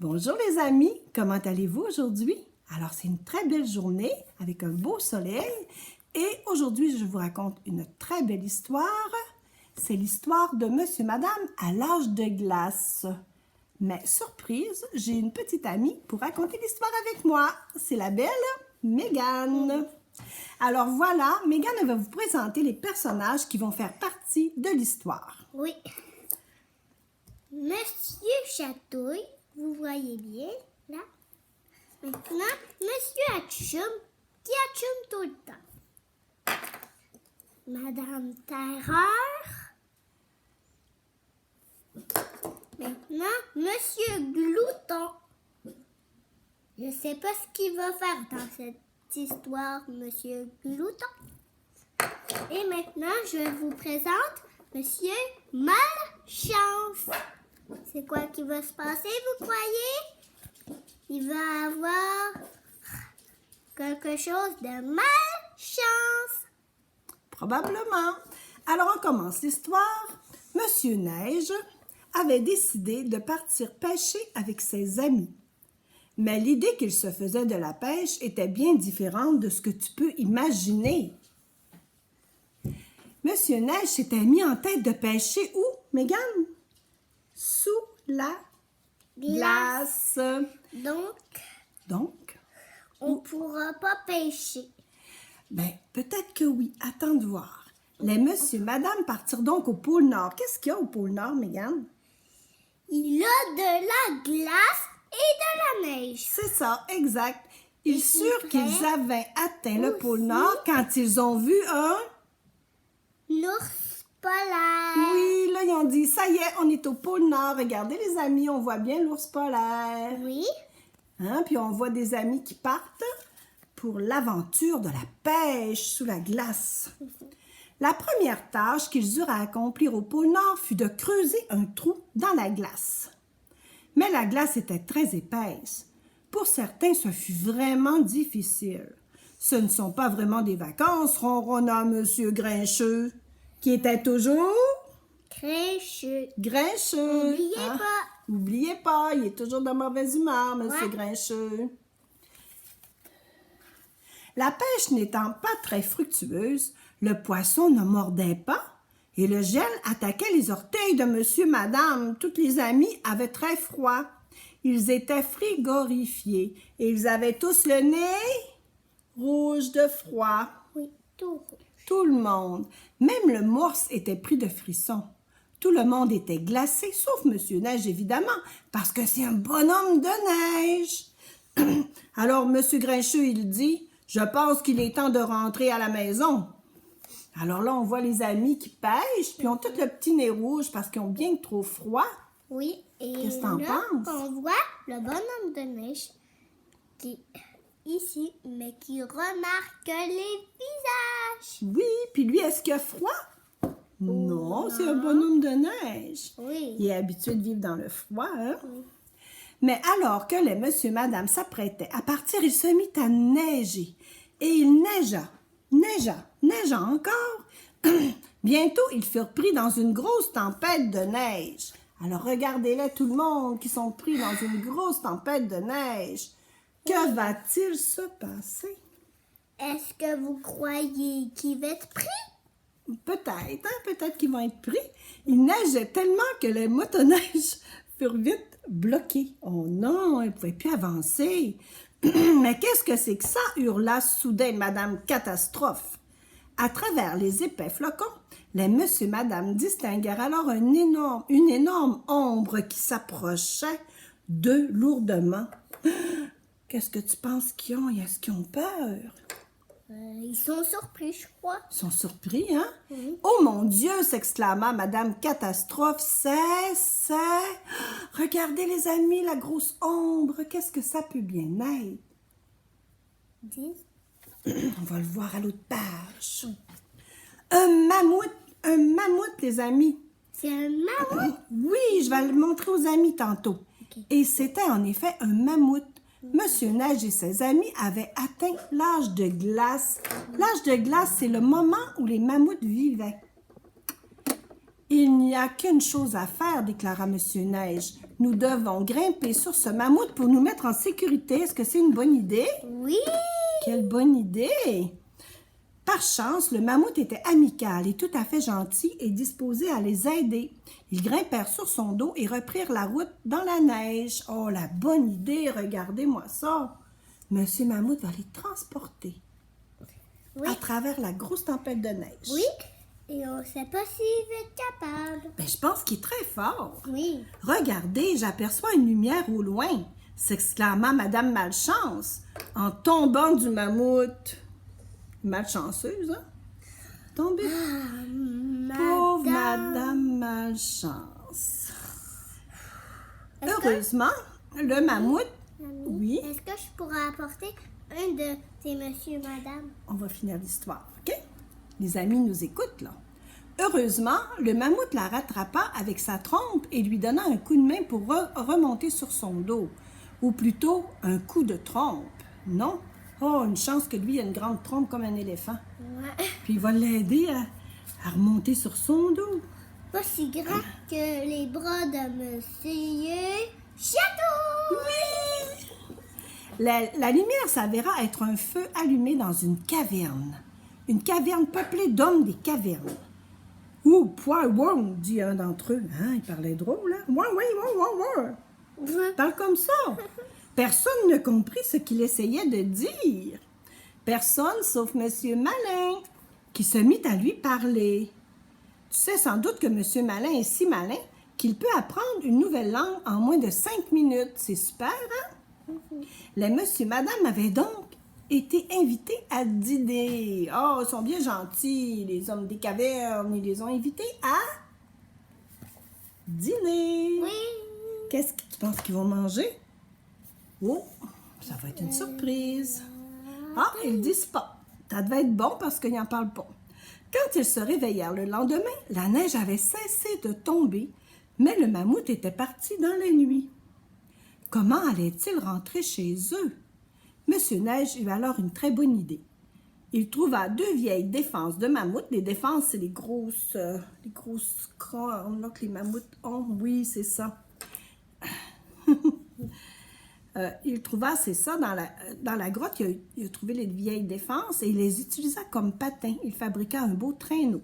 Bonjour les amis, comment allez-vous aujourd'hui? Alors c'est une très belle journée avec un beau soleil et aujourd'hui je vous raconte une très belle histoire. C'est l'histoire de Monsieur et Madame à l'âge de glace. Mais surprise, j'ai une petite amie pour raconter l'histoire avec moi. C'est la belle Mégane. Alors voilà, Mégane va vous présenter les personnages qui vont faire partie de l'histoire. Oui. Monsieur Chatouille, vous voyez bien, là. Maintenant, Monsieur Atchoum, qui atchoum tout le temps. Madame Terreur. Maintenant, Monsieur Glouton. Je ne sais pas ce qu'il va faire dans cette histoire, Monsieur Glouton. Et maintenant, je vous présente Monsieur Malchance. C'est quoi qui va se passer, vous croyez? Il va avoir quelque chose de malchance. Probablement. Alors on commence l'histoire. Monsieur Neige avait décidé de partir pêcher avec ses amis. Mais l'idée qu'il se faisait de la pêche était bien différente de ce que tu peux imaginer. Monsieur Neige s'était mis en tête de pêcher où, Mégane? Sous la glace. Donc, On ne pourra pas pêcher. ben, peut-être que oui. Attends de voir. Les monsieur et madame partirent donc au pôle Nord. Qu'est-ce qu'il y a au pôle Nord, Mégane? Il a de la glace et de la neige. C'est ça, exact. Ils c'est surent vrai qu'ils avaient atteint le pôle aussi. Nord quand ils ont vu un... L'ours polaire. Oui, là, ils ont dit, ça y est, on est au pôle Nord. Regardez, les amis, on voit bien l'ours polaire. Oui. Hein? Puis on voit des amis qui partent pour l'aventure de la pêche sous la glace. La première tâche qu'ils eurent à accomplir au pôle Nord fut de creuser un trou dans la glace. Mais la glace était très épaisse. Pour certains, ce fut vraiment difficile. Ce ne sont pas vraiment des vacances, ronronna Monsieur Grincheux, qui était toujours Grincheux. grincheux. N'oubliez Hein? pas. N'oubliez pas, il est toujours de mauvaise humeur, Monsieur Ouais. Grincheux. La pêche n'étant pas très fructueuse, le poisson ne mordait pas et le gel attaquait les orteils de monsieur et madame. Toutes les amies avaient très froid. Ils étaient frigorifiés et ils avaient tous le nez rouge de froid. Oui, tout rouge. Tout le monde, même le morse était pris de frissons. Tout le monde était glacé, sauf Monsieur Neige, évidemment, parce que c'est un bonhomme de neige. Alors, Monsieur Grincheux, il dit, « Je pense qu'il est temps de rentrer à la maison. » Alors là, on voit les amis qui pêchent, puis ont tout le petit nez rouge parce qu'ils ont bien trop froid. Oui, et Qu'est-ce que t'en là, penses? on voit le bonhomme de neige qui est ici, mais qui remarque les visages. Oui, puis lui, est-ce qu'il a froid? Non, c'est un bonhomme de neige. Oui. Il est habitué de vivre dans le froid, hein? Oui. Mais alors que les monsieur et madame s'apprêtaient à partir, il se mit à neiger. Et il neigea encore. Bientôt, ils furent pris dans une grosse tempête de neige. Alors regardez-les tout le monde qui sont pris dans une grosse tempête de neige. Que va-t-il se passer? Est-ce que vous croyez qu'il va être pris? Peut-être, hein? Peut-être qu'ils vont être pris. Il neigeait tellement que les motoneiges furent vite bloqués. Oh non, ils ne pouvaient plus avancer. Mais qu'est-ce que c'est que ça? Hurla soudain Madame Catastrophe. À travers les épais flocons, les monsieur et madame distinguèrent alors une énorme ombre qui s'approchait d'eux lourdement. Qu'est-ce que tu penses qu'ils ont? Est-ce qu'ils ont peur? Ils sont surpris, je crois. Ils sont surpris, hein? Oui. Oh mon Dieu! S'exclama Madame Catastrophe. C'est... Regardez les amis, la grosse ombre. Qu'est-ce que ça peut bien être? 10. On va le voir à l'autre page. Un mammouth, les amis. C'est un mammouth. Oui, je vais le montrer aux amis tantôt. Ok. Et c'était en effet un mammouth. Monsieur Neige et ses amis avaient atteint l'âge de glace. L'âge de glace, c'est le moment où les mammouths vivaient. Il n'y a qu'une chose à faire, déclara Monsieur Neige. Nous devons grimper sur ce mammouth pour nous mettre en sécurité. Est-ce que c'est une bonne idée? Oui. Quelle bonne idée! Par chance, le mammouth était amical et tout à fait gentil et disposé à les aider. Ils grimpèrent sur son dos et reprirent la route dans la neige. Oh, la bonne idée! Regardez-moi ça! Monsieur Mammouth va les transporter Oui. à travers la grosse tempête de neige. Oui. Et on ne sait pas s'il va être capable. Ben, je pense qu'il est très fort. Oui. Regardez, j'aperçois une lumière au loin, s'exclama Madame Malchance en tombant du mammouth. Malchanceuse, hein? Tombée. Pauvre Madame Malchance. Heureusement, le mammouth... Oui? Est-ce que je pourrais apporter un de ces monsieur, madame? On va finir l'histoire, OK? Les amis nous écoutent, là. Heureusement, le mammouth la rattrapa avec sa trompe et lui donna un coup de main pour remonter sur son dos. Ou plutôt, un coup de trompe. Non? Oh, une chance que lui a une grande trompe comme un éléphant. Ouais. Puis il va l'aider à remonter sur son dos. Pas si grand que les bras de monsieur Château. Oui! La lumière s'avéra être un feu allumé dans une caverne. Une caverne peuplée d'hommes des cavernes. « Ouh, poil, wow! » dit un d'entre eux. Hein, il parlait drôle, hein? « Ouais, ouais, ouais, ouais, ouais! » Parle comme ça. Personne ne comprit ce qu'il essayait de dire. Personne sauf Monsieur Malin, qui se mit à lui parler. Tu sais sans doute que Monsieur Malin est si malin qu'il peut apprendre une nouvelle langue en moins de 5 minutes. C'est super, hein? Les monsieur et madame avaient donc été invités à dîner. Oh, ils sont bien gentils, les hommes des cavernes. Ils les ont invités à dîner. Oui. Qu'est-ce que tu penses qu'ils vont manger? Oh, ça va être une surprise. Ah, ils le disent pas. Ça devait être bon parce qu'ils n'en parlent pas. Quand ils se réveillèrent le lendemain, la neige avait cessé de tomber, mais le mammouth était parti dans la nuit. Comment allait-il rentrer chez eux? Monsieur Neige eut alors une très bonne idée. Il trouva 2 vieilles défenses de mammouth. Les défenses, c'est les grosses cornes là, que les mammouths ont. Oui, c'est ça. Il trouva, c'est ça, dans la grotte, il a trouvé les vieilles défenses et il les utilisa comme patins. Il fabriqua un beau traîneau.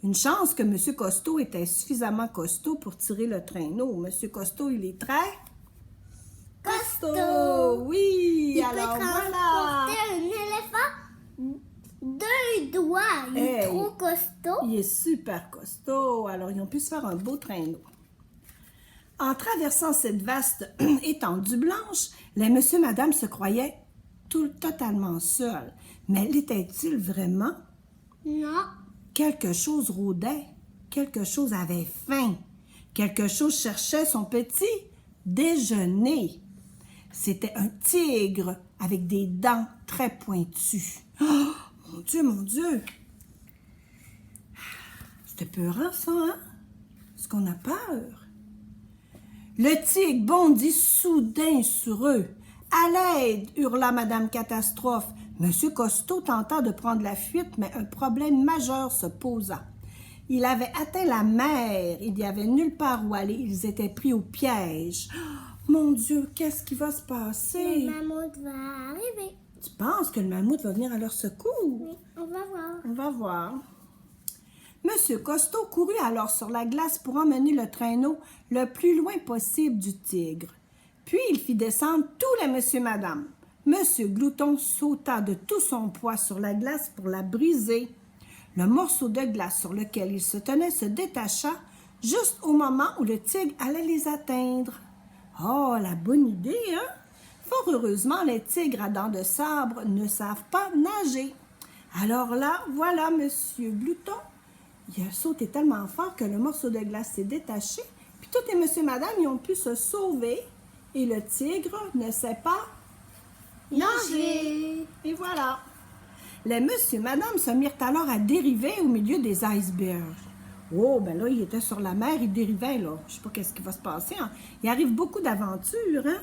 Une chance que M. Costaud était suffisamment costaud pour tirer le traîneau. M. Costaud, il est très... costaud! Oui! Il alors peut voilà! transporter un éléphant d'un doigt. Il est Hey, trop costaud. Il est super costaud. Alors, ils ont pu se faire un beau traîneau. En traversant cette vaste étendue blanche, les monsieur et madame se croyaient totalement seuls. Mais l'était-il vraiment? Non. Quelque chose rôdait, quelque chose avait faim, quelque chose cherchait son petit déjeuner. C'était un tigre avec des dents très pointues. Oh, mon Dieu, mon Dieu! C'était peurant, ça, hein? Est-ce qu'on a peur? Le tigre bondit soudain sur eux. « À l'aide! » hurla Madame Catastrophe. Monsieur Costaud tenta de prendre la fuite, mais un problème majeur se posa. Il avait atteint la mer. Il n'y avait nulle part où aller. Ils étaient pris au piège. Oh, mon Dieu, qu'est-ce qui va se passer? Le mammouth va arriver. Tu penses que le mammouth va venir à leur secours? Oui, on va voir. On va voir. Monsieur Costaud courut alors sur la glace pour emmener le traîneau le plus loin possible du tigre. Puis il fit descendre tous les monsieur et madame. Monsieur Glouton sauta de tout son poids sur la glace pour la briser. Le morceau de glace sur lequel il se tenait se détacha juste au moment où le tigre allait les atteindre. Oh, la bonne idée, hein? Fort heureusement, les tigres à dents de sabre ne savent pas nager. Alors là, voilà monsieur Glouton. Il a sauté tellement fort que le morceau de glace s'est détaché, puis tous les monsieur et madame ils ont pu se sauver, et le tigre ne sait pas nager. Et voilà. Les monsieur et madame se mirent alors à dériver au milieu des icebergs. Oh, ben là, il était sur la mer, il dérivait, là. Je sais pas qu'est-ce qui va se passer. Hein. Il arrive beaucoup d'aventures, hein?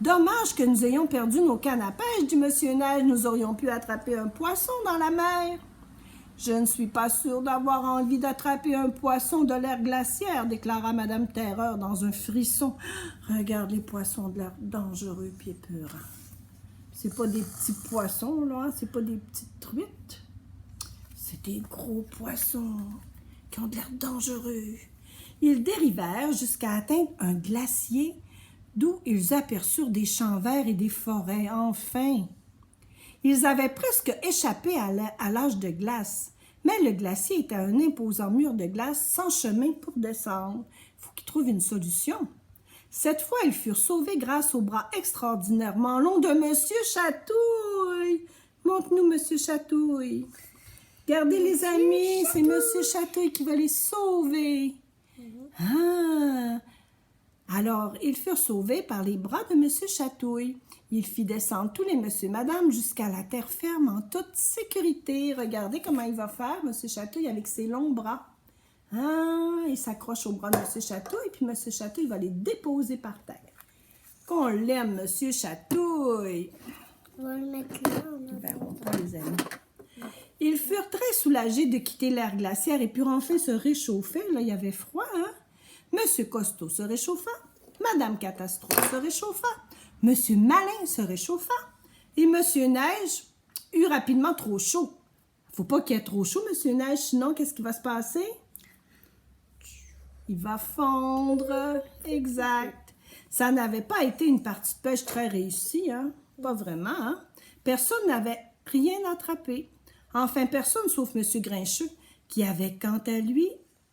Dommage que nous ayons perdu nos cannes à pêche, dit monsieur Neige. Nous aurions pu attraper un poisson dans la mer. Je ne suis pas sûre d'avoir envie d'attraper un poisson de l'air glaciaire, déclara Madame Terreur dans un frisson. Regarde les poissons de l'air dangereux puis épeurants. C'est pas des petits poissons, là, c'est pas des petites truites. C'est des gros poissons qui ont de l'air dangereux. Ils dérivèrent jusqu'à atteindre un glacier d'où ils aperçurent des champs verts et des forêts. Enfin! Ils avaient presque échappé à l'âge de glace, mais le glacier était un imposant mur de glace sans chemin pour descendre. Il faut qu'ils trouvent une solution. Cette fois, ils furent sauvés grâce aux bras extraordinairement longs de Monsieur Chatouille. Montre-nous, Monsieur Chatouille. Regardez, les amis, c'est Monsieur Chatouille qui va les sauver. Ah! Alors, ils furent sauvés par les bras de Monsieur Chatouille. Il fit descendre tous les monsieur et madame jusqu'à la terre ferme en toute sécurité. Regardez comment il va faire, Monsieur Chatouille, avec ses longs bras. Ah, il s'accroche au bras de Monsieur Chatouille, puis Monsieur Chatouille va les déposer par terre. Qu'on l'aime, Monsieur Chatouille! On va le mettre là. Verrons pas, les amis. Ils furent très soulagés de quitter l'air glaciaire et purent enfin se réchauffer. Là, il y avait froid, hein? Monsieur Costaud se réchauffa, Madame Catastrophe se réchauffa, Monsieur Malin se réchauffa et Monsieur Neige eut rapidement trop chaud. Faut pas qu'il y ait trop chaud, Monsieur Neige, sinon qu'est-ce qui va se passer? Il va fondre. Exact. Ça n'avait pas été une partie de pêche très réussie, hein? Pas vraiment, hein? Personne n'avait rien attrapé. Enfin, personne sauf Monsieur Grincheux, qui avait, quant à lui,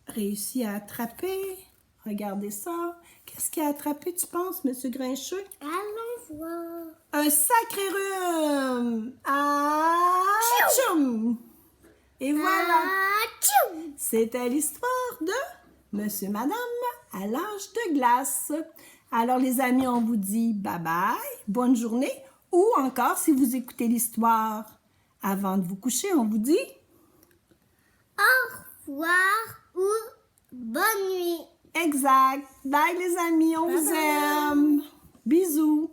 réussi à attraper... Regardez ça. Qu'est-ce qu'il a attrapé, tu penses, Monsieur Grincheux? Allons voir. Un sacré rhume! Ah! Tchoum! Et voilà! Tchou! C'était l'histoire de Monsieur et Madame à l'âge de glace. Alors, les amis, on vous dit bye-bye, bonne journée, ou encore, si vous écoutez l'histoire avant de vous coucher, on vous dit... Au revoir ou bonne nuit. Exact. Bye les amis, on vous aime. Bisous.